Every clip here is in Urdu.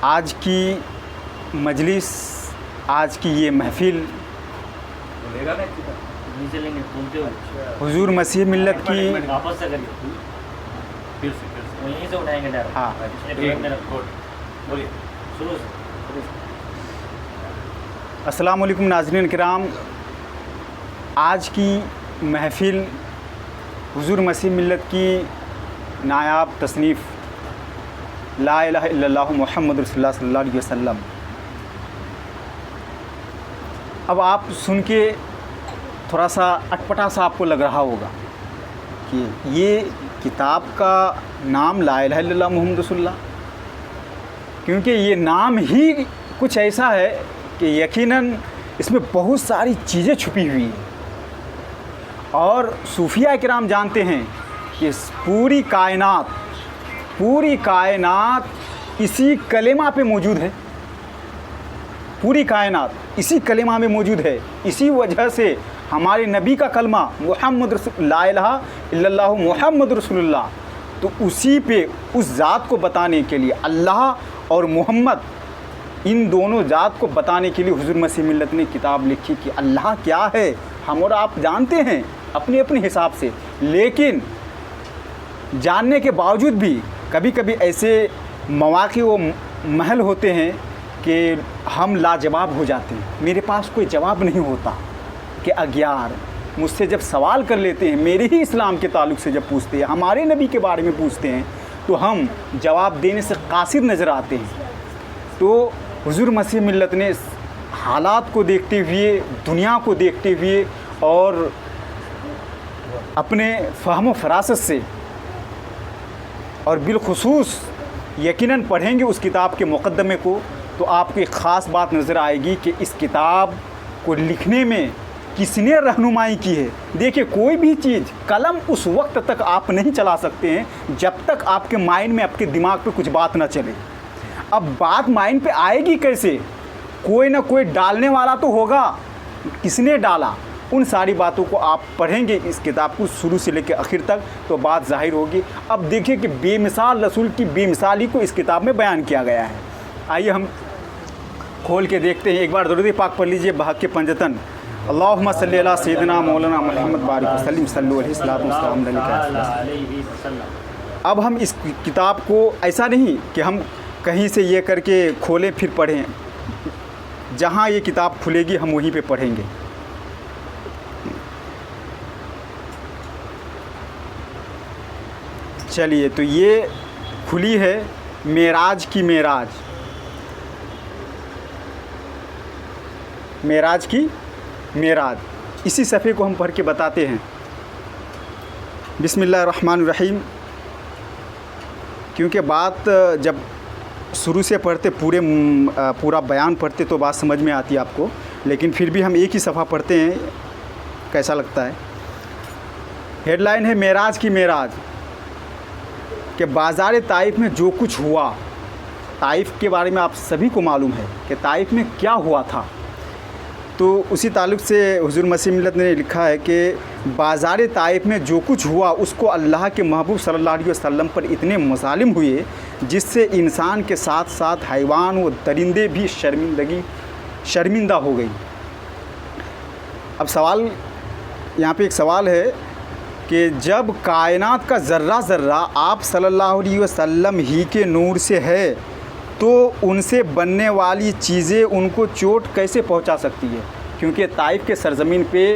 آج کی مجلس، آج کی یہ محفل حضور مسیح ملت کی ہاں السلام علیکم ناظرین کرام، آج کی محفل حضور مسیح ملت کی نایاب تصنیف لا الہ الا اللہ محمد رسول اللہ صلی اللہ علیہ وسلم۔ اب آپ سن کے تھوڑا سا اٹپٹا سا آپ کو لگ رہا ہوگا کہ یہ کتاب کا نام لا الہ الا اللہ محمد رسول اللہ، کیونکہ یہ نام ہی کچھ ایسا ہے کہ یقیناً اس میں بہت ساری چیزیں چھپی ہوئی ہیں، اور صوفیہ کرام جانتے ہیں کہ پوری کائنات اسی کلمہ پہ موجود ہے، پوری کائنات اسی کلمہ میں موجود ہے۔ اسی وجہ سے ہمارے نبی کا کلمہ محمد رسول لا الہ الا اللہ محمد رسول اللہ، تو اسی پہ اس ذات کو بتانے کے لیے، اللہ اور محمد ان دونوں ذات کو بتانے کے لیے حضور مسیح ملت نے کتاب لکھی کہ اللہ کیا ہے ہم اور آپ جانتے ہیں اپنے اپنے حساب سے، لیکن جاننے کے باوجود بھی کبھی کبھی ایسے مواقع و محل ہوتے ہیں کہ ہم لاجواب ہو جاتے ہیں، میرے پاس کوئی جواب نہیں ہوتا، کہ اگیار مجھ سے جب سوال کر لیتے ہیں، میرے ہی اسلام کے تعلق سے جب پوچھتے ہیں، ہمارے نبی کے بارے میں پوچھتے ہیں، تو ہم جواب دینے سے قاصر نظر آتے ہیں۔ تو حضور مسیح ملت نے حالات کو دیکھتے ہوئے، دنیا کو دیکھتے ہوئے، اور اپنے فہم و فراست سے، اور بالخصوص یقیناً پڑھیں گے اس کتاب کے مقدمے کو، تو آپ کو ایک خاص بات نظر آئے گی کہ اس کتاب کو لکھنے میں کس نے رہنمائی کی ہے۔ دیکھیں، کوئی بھی چیز قلم اس وقت تک آپ نہیں چلا سکتے ہیں جب تک آپ کے مائنڈ میں، آپ کے دماغ پہ کچھ بات نہ چلے۔ اب بات مائنڈ پہ آئے گی کیسے؟ کوئی نہ کوئی ڈالنے والا تو ہوگا، کس نے ڈالا؟ ان ساری باتوں کو آپ پڑھیں گے اس کتاب کو شروع سے لے کے آخر تک، تو بات ظاہر ہوگی۔ اب دیکھیں کہ بے مثال رسول کی بے مثالی کو اس کتاب میں بیان کیا گیا ہے۔ آئیے ہم کھول کے دیکھتے ہیں، ایک بار درود پاک پڑھ لیجئے بحق کے پنجتن، اللہم صلی علی سیدنا مولانا محمد بارک وسلم صلو علیہ السلام علیہ۔ اب ہم اس کتاب کو ایسا نہیں کہ ہم کہیں سے یہ کر کے کھولیں پھر پڑھیں، جہاں یہ کتاب کھلے گی ہم وہیں پہ پڑھیں گے۔ چلیے، تو یہ کھلی ہے معراج کی معراج، معراج کی معراج، اسی صفحے کو ہم پڑھ کے بتاتے ہیں۔ بسم اللہ الرحمن الرحیم۔ کیونکہ بات جب شروع سے پڑھتے، پورا بیان پڑھتے تو بات سمجھ میں آتی ہے آپ کو، لیکن پھر بھی ہم ایک ہی صفحہ پڑھتے ہیں، کیسا لگتا ہے۔ ہیڈ لائن ہے معراج کی معراج، کہ بازار طائف میں جو کچھ ہوا، طائف کے بارے میں آپ سبھی کو معلوم ہے کہ طائف میں کیا ہوا تھا، تو اسی تعلق سے حضور مسیح ملت نے لکھا ہے کہ بازار طائف میں جو کچھ ہوا اس کو اللہ کے محبوب صلی اللہ علیہ وسلم پر اتنے مظالم ہوئے جس سے انسان کے ساتھ ساتھ حیوان و درندے بھی شرمندہ ہو گئی۔ اب سوال یہاں پہ ایک سوال ہے کہ جب کائنات کا ذرہ ذرہ آپ صلی اللہ علیہ وسلم ہی کے نور سے ہے، تو ان سے بننے والی چیزیں ان کو چوٹ کیسے پہنچا سکتی ہے؟ کیونکہ طائف کے سرزمین پہ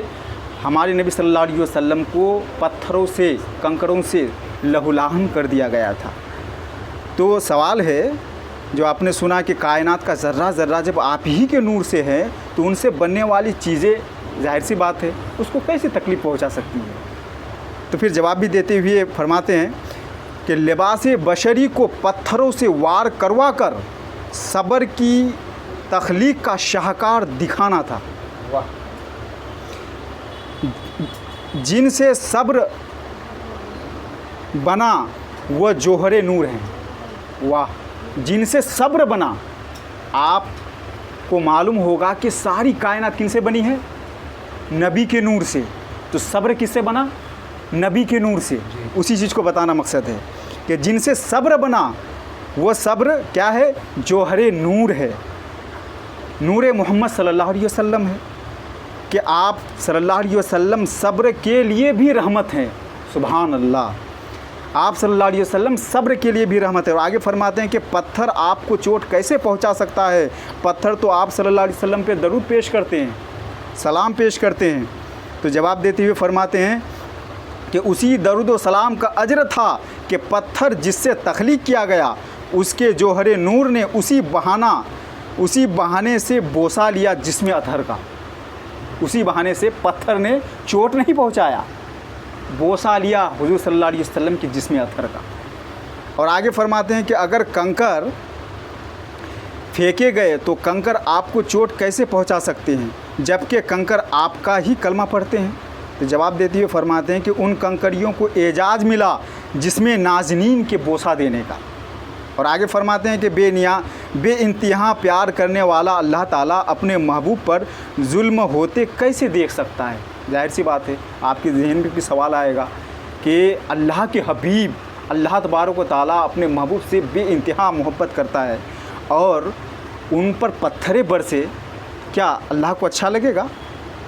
ہمارے نبی صلی اللہ علیہ وسلم کو پتھروں سے، کنکروں سے لہولہان کر دیا گیا تھا۔ تو سوال ہے، جو آپ نے سنا کہ کائنات کا ذرہ ذرہ جب آپ ہی کے نور سے ہے، تو ان سے بننے والی چیزیں ظاہر سی بات ہے اس کو کیسے تکلیف پہنچا سکتی ہے؟ تو پھر جواب بھی دیتے ہوئے فرماتے ہیں کہ لباس بشری کو پتھروں سے وار کروا کر صبر کی تخلیق کا شاہکار دکھانا تھا۔ جن سے صبر بنا وہ جوہر نور ہیں۔ واہ، جن سے صبر بنا، آپ کو معلوم ہوگا کہ ساری کائنات کن سے بنی ہے؟ نبی کے نور سے۔ تو صبر کس سے بنا؟ نبی کے نور سے۔ اسی چیز کو بتانا مقصد ہے کہ جن سے صبر بنا وہ صبر کیا ہے؟ جوہر نور ہے، نور محمد صلی اللہ علیہ وسلم ہے کہ آپ صلی اللہ علیہ وسلم صبر کے لیے بھی رحمت ہیں۔ سبحان اللہ، آپ صلی اللہ علیہ وسلم صبر کے لیے بھی رحمت ہے۔ اور آگے فرماتے ہیں کہ پتھر آپ کو چوٹ کیسے پہنچا سکتا ہے؟ پتھر تو آپ صلی اللہ علیہ وسلم پہ درود پیش کرتے ہیں، سلام پیش کرتے ہیں۔ تو جواب دیتے ہوئے فرماتے ہیں کہ اسی درود و سلام کا اجر تھا کہ پتھر جس سے تخلیق کیا گیا اس کے جوہر نور نے اسی بہانے سے بوسہ لیا جسم اطہر کا، اسی بہانے سے پتھر نے چوٹ نہیں پہنچایا، بوسہ لیا حضور صلی اللہ علیہ وسلم کی جسم اطہر کا۔ اور آگے فرماتے ہیں کہ اگر کنکر پھینکے گئے تو کنکر آپ کو چوٹ کیسے پہنچا سکتے ہیں جبکہ کنکر آپ کا ہی کلمہ پڑھتے ہیں؟ تو جواب دیتے ہوئے فرماتے ہیں کہ ان کنکریوں کو اعجاز ملا جس میں نازنین کے بوسہ دینے کا۔ اور آگے فرماتے ہیں کہ بے انتہا پیار کرنے والا اللہ تعالیٰ اپنے محبوب پر ظلم ہوتے کیسے دیکھ سکتا ہے؟ ظاہر سی بات ہے آپ کے ذہن میں بھی سوال آئے گا کہ اللہ کے حبیب اللہ تبارک و تعالیٰ اپنے محبوب سے بے انتہا محبت کرتا ہے اور ان پر پتھرے برسے، کیا اللہ کو اچھا لگے گا؟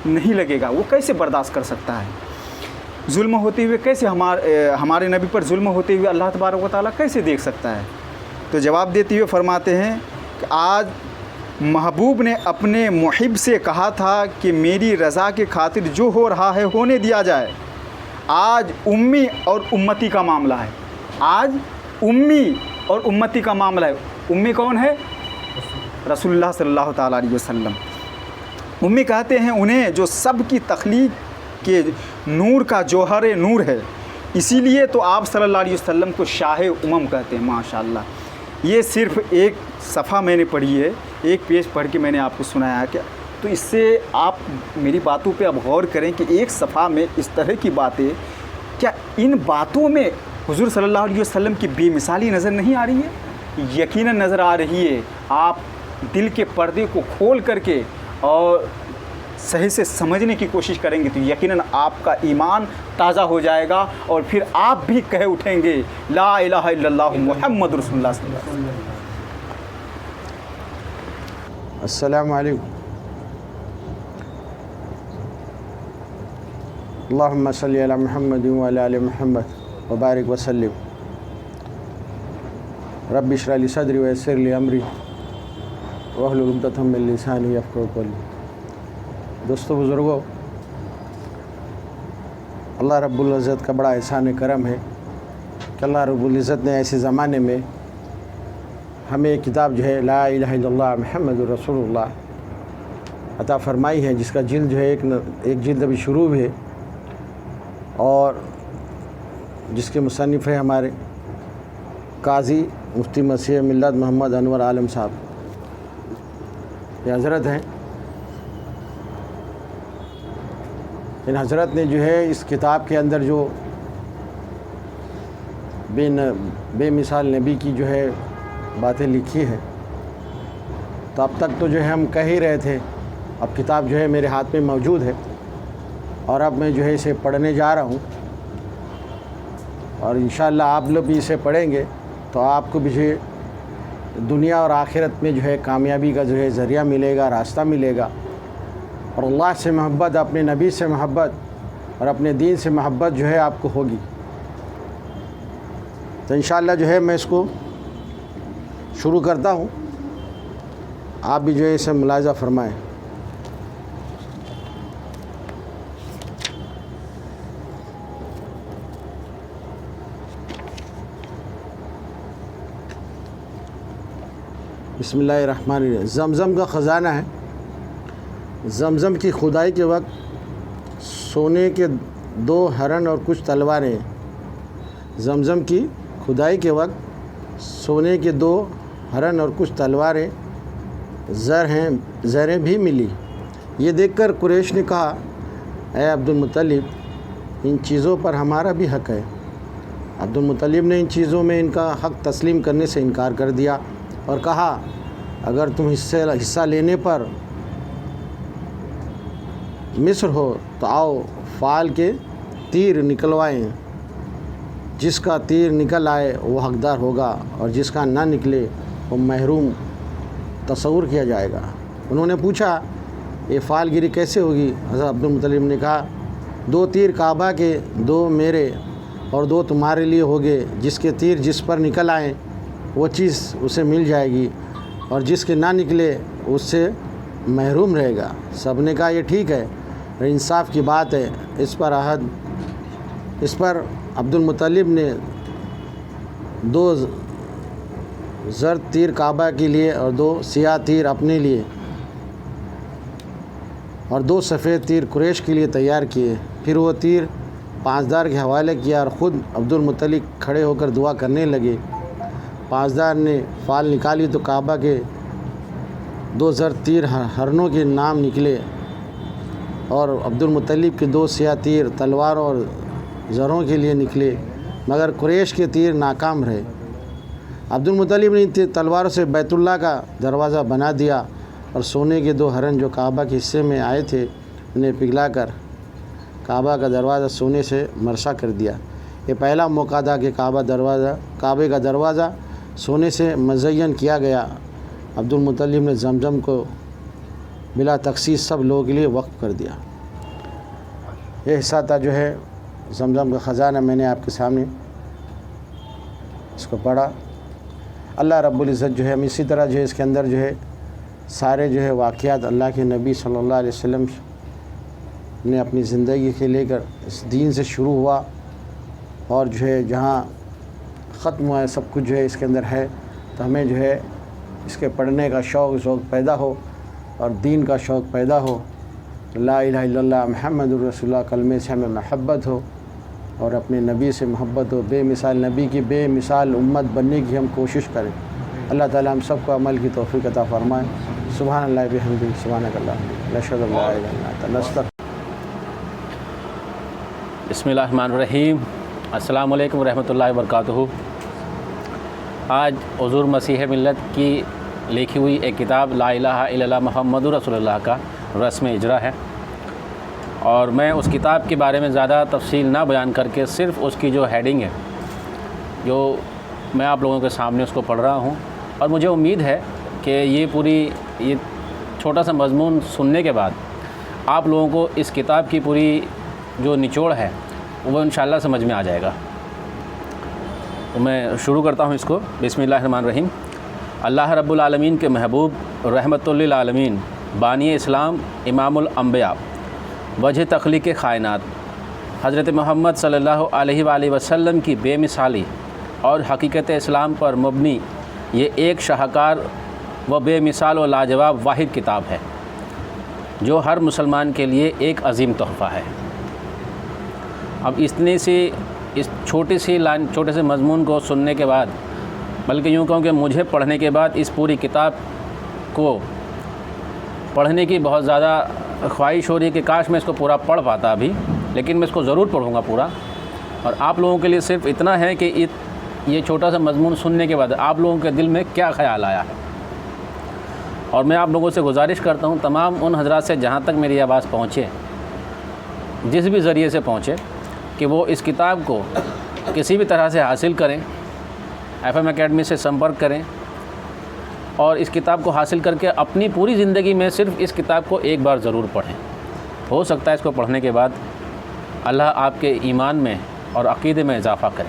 نہیں لگے گا۔ وہ کیسے برداشت کر سکتا ہے؟ ظلم ہوتے ہوئے کیسے ہمارے نبی پر ظلم ہوتے ہوئے اللہ تبارک و تعالیٰ کیسے دیکھ سکتا ہے؟ تو جواب دیتے ہوئے فرماتے ہیں کہ آج محبوب نے اپنے محب سے کہا تھا کہ میری رضا کی خاطر جو ہو رہا ہے ہونے دیا جائے۔ آج امی اور امتی کا معاملہ ہے، آج امی اور امتی کا معاملہ ہے۔ امی کون ہے؟ رسول اللہ صلی اللہ تعالیٰ علیہ وسلم۔ امی کہتے ہیں انہیں جو سب کی تخلیق کے نور کا جوہر نور ہے، اسی لیے تو آپ صلی اللہ علیہ وسلم کو شاہ امم کہتے ہیں۔ ماشاءاللہ، یہ صرف ایک صفحہ میں نے پڑھی ہے، ایک پیج پڑھ کے میں نے آپ کو سنایا کہ تو اس سے آپ میری باتوں پہ اب غور کریں کہ ایک صفحہ میں اس طرح کی باتیں، کیا ان باتوں میں حضور صلی اللہ علیہ وسلم کی بے مثالی نظر نہیں آ رہی ہے؟ یقیناً نظر آ رہی ہے۔ آپ دل کے پردے کو کھول کر کے اور صحیح سے سمجھنے کی کوشش کریں گے تو یقیناً آپ کا ایمان تازہ ہو جائے گا اور پھر آپ بھی کہہ اٹھیں گے لا الہ الا اللہ محمد رسول اللہ صلی اللہ علیہ وسلم۔ السلام علیکم۔ اللہم صلی علی محمد وعلی آل محمد وبارک وسلم۔ رب اشرح لی صدری ویسر لی امری واحلل عقدۃ من لسانی یفقہوا قولی۔ دوستو بزرگوں، اللہ رب العزت کا بڑا احسان کرم ہے کہ اللہ رب العزت نے ایسے زمانے میں ہمیں کتاب جو ہے لا الہ الا اللہ محمد رسول اللہ عطا فرمائی ہے، جس کا جلد جو ہے ایک جلد ابھی شروع ہے اور جس کے مصنف ہیں ہمارے قاضی مفتی مسیح ملت محمد انور عالم صاحب، یہ حضرت ہیں۔ ان حضرت نے جو ہے اس کتاب کے اندر جو بے مثال نبی کی جو ہے باتیں لکھی ہیں، تو اب تک تو جو ہے ہم کہہ ہی رہے تھے، اب کتاب جو ہے میرے ہاتھ میں موجود ہے اور اب میں جو ہے اسے پڑھنے جا رہا ہوں اور انشاءاللہ آپ لوگ بھی اسے پڑھیں گے تو آپ کو بھی جو ہے دنیا اور آخرت میں جو ہے کامیابی کا جو ہے ذریعہ ملے گا، راستہ ملے گا، اور اللہ سے محبت، اپنے نبی سے محبت اور اپنے دین سے محبت جو ہے آپ کو ہوگی۔ تو انشاءاللہ جو ہے میں اس کو شروع کرتا ہوں، آپ بھی جو ہے اسے ملاحظہ فرمائیں۔ بسم اللہ الرحمن الرحیم۔ زمزم کا خزانہ ہے۔ زمزم کی کھدائی کے وقت سونے کے 2 ہرن اور کچھ تلواریں، زمزم کی کھدائی کے وقت سونے کے 2 ہرن اور کچھ تلواریں، زریں بھی ملی۔ یہ دیکھ کر قریش نے کہا، اے عبد المطلب، ان چیزوں پر ہمارا بھی حق ہے۔ عبد المطلب نے ان چیزوں میں ان کا حق تسلیم کرنے سے انکار کر دیا اور کہا، اگر تم حصہ لینے پر مصر ہو تو آؤ فال کے تیر نکلوائیں۔ جس کا تیر نکل آئے وہ حقدار ہوگا اور جس کا نہ نکلے وہ محروم تصور کیا جائے گا۔ انہوں نے پوچھا یہ فال گیری کیسے ہوگی؟ حضرت عبدالمطلب نے کہا 2 تیر کعبہ کے، 2 میرے اور 2 تمہارے لیے ہوگے، جس کے تیر جس پر نکل آئیں وہ چیز اسے مل جائے گی اور جس کے نہ نکلے اس سے محروم رہے گا۔ سب نے کہا یہ ٹھیک ہے، انصاف کی بات ہے۔ اس پر عبدالمطلب نے 2 زرد تیر کعبہ کے لیے اور 2 سیاہ تیر اپنے لیے اور 2 سفید تیر قریش کے لیے تیار کیے۔ پھر وہ تیر پاسدار کے حوالے کیا اور خود عبدالمطلب کھڑے ہو کر دعا کرنے لگے۔ پاسدار نے فال نکالی تو کعبہ کے 2 زرد تیر ہرنوں کے نام نکلے اور عبدالمطلب کے 2 سیاہ تیر تلواروں اور زروں کے لیے نکلے، مگر قریش کے تیر ناکام رہے۔ عبدالمطلب نے تلواروں سے بیت اللہ کا دروازہ بنا دیا اور سونے کے 2 ہرن جو کعبہ کے حصے میں آئے تھے انہیں پگھلا کر کعبہ کا دروازہ سونے سے مرصع کر دیا۔ یہ پہلا موقع تھا کہ کعبے کا دروازہ سونے سے مزین کیا گیا۔ عبدالمطلب نے زمزم کو بلا تخصیص سب لوگوں کے لیے وقف کر دیا۔ یہ حصہ تھا جو ہے زمزم کا خزانہ، میں نے آپ کے سامنے اس کو پڑھا۔ اللہ رب العزت جو ہے ہم اسی طرح جو ہے اس کے اندر جو ہے سارے جو ہے واقعات اللہ کے نبی صلی اللہ علیہ وسلم نے اپنی زندگی کے لے کر اس دین سے شروع ہوا اور جو ہے جہاں ختم ہوا ہے سب کچھ جو ہے اس کے اندر ہے، تو ہمیں جو ہے اس کے پڑھنے کا شوق پیدا ہو اور دین کا شوق پیدا ہو، لا الہ الا اللہ محمد الرسول اللہ کلمے سے ہمیں محبت ہو اور اپنے نبی سے محبت ہو، بے مثال نبی کی بے مثال امت بننے کی ہم کوشش کریں۔ اللہ تعالیٰ ہم سب کو عمل کی توفیق عطا فرمائے۔ سبحان اللہ بحمدہ، سبحانک اللہم نشہد ان لا الہ الا انت نستغفرک۔ بسم اللہ الرحمن الرحیم۔ السلام علیکم ورحمۃ اللہ وبرکاتہ۔ آج حضور مسیح ملت کی لکھی ہوئی ایک کتاب لا الہ الا اللہ محمد رسول اللہ کا رسم اجرا ہے، اور میں اس کتاب کے بارے میں زیادہ تفصیل نہ بیان کر کے صرف اس کی جو ہیڈنگ ہے جو میں آپ لوگوں کے سامنے اس کو پڑھ رہا ہوں، اور مجھے امید ہے کہ یہ چھوٹا سا مضمون سننے کے بعد آپ لوگوں کو اس کتاب کی پوری جو نچوڑ ہے وہ انشاءاللہ سمجھ میں آ جائے گا۔ تو میں شروع کرتا ہوں اس کو۔ بسم اللہ الرحمن الرحیم۔ اللہ رب العالمین کے محبوب رحمت للعالمین، بانی اسلام، امام الانبیاء، وجہ تخلیق کائنات، حضرت محمد صلی اللہ علیہ وآلہ وسلم کی بے مثالی اور حقیقت اسلام پر مبنی یہ ایک شاہکار و بے مثال و لاجواب واحد کتاب ہے جو ہر مسلمان کے لیے ایک عظیم تحفہ ہے۔ اب اس چھوٹے سے مضمون کو سننے کے بعد، بلکہ یوں کہوں کہ مجھے پڑھنے کے بعد اس پوری کتاب کو پڑھنے کی بہت زیادہ خواہش ہو رہی ہے کہ کاش میں اس کو پورا پڑھ پاتا ابھی، لیکن میں اس کو ضرور پڑھوں گا پورا۔ اور آپ لوگوں کے لیے صرف اتنا ہے کہ یہ چھوٹا سا مضمون سننے کے بعد آپ لوگوں کے دل میں کیا خیال آیا ہے، اور میں آپ لوگوں سے گزارش کرتا ہوں تمام ان حضرات سے جہاں تک میری آواز پہنچے، جس بھی ذریعے سے پہنچے، کہ وہ اس کتاب کو کسی بھی طرح سے حاصل کریں، FM اکیڈمی سے سمپرک کریں اور اس کتاب کو حاصل کر کے اپنی پوری زندگی میں صرف اس کتاب کو ایک بار ضرور پڑھیں۔ ہو سکتا ہے اس کو پڑھنے کے بعد اللہ آپ کے ایمان میں اور عقیدے میں اضافہ کرے۔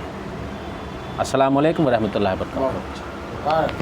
السلام علیکم ورحمۃ اللہ وبرکاتہ۔